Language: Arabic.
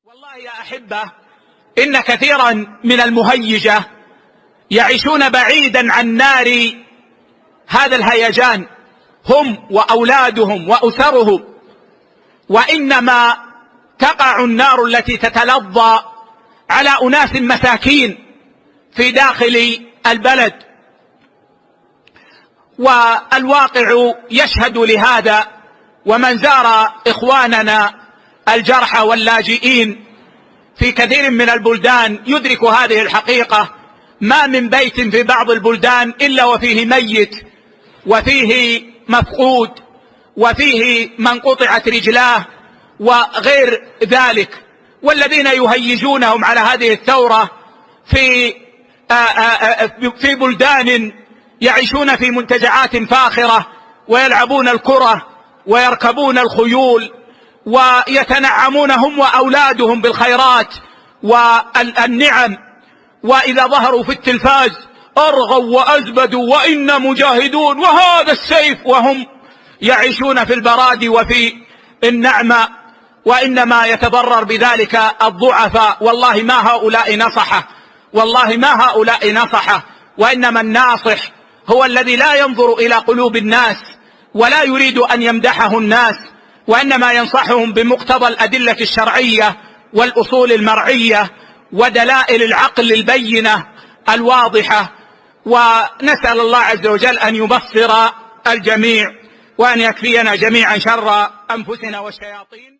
والله يا أحبة، إن كثيرا من المهيجة يعيشون بعيدا عن نار هذا الهيجان، هم وأولادهم وأسرهم، وإنما تقع النار التي تتلظى على أناس مساكين في داخل البلد. والواقع يشهد لهذا، ومن زار إخواننا الجرحى واللاجئين في كثير من البلدان يدرك هذه الحقيقة. ما من بيت في بعض البلدان إلا وفيه ميت، وفيه مفقود، وفيه من قطعت رجلاه وغير ذلك. والذين يهيجونهم على هذه الثورة في بلدان يعيشون في منتجعات فاخرة، ويلعبون الكرة ويركبون الخيول ويتنعمون هم وأولادهم بالخيرات والنعم، وإذا ظهروا في التلفاز أرغوا وأزبدوا وإنا مجاهدون وهذا السيف، وهم يعيشون في البراد وفي النعمة. وإنما يتضرر بذلك الضعفاء. والله ما هؤلاء نصحه، والله ما هؤلاء نصحه، وإنما الناصح هو الذي لا ينظر إلى قلوب الناس ولا يريد أن يمدحه الناس، وإنما ينصحهم بمقتضى الأدلة الشرعية والأصول المرعية ودلائل العقل البينة الواضحة. ونسأل الله عز وجل أن يبصر الجميع، وأن يكفينا جميعا شر أنفسنا والشياطين.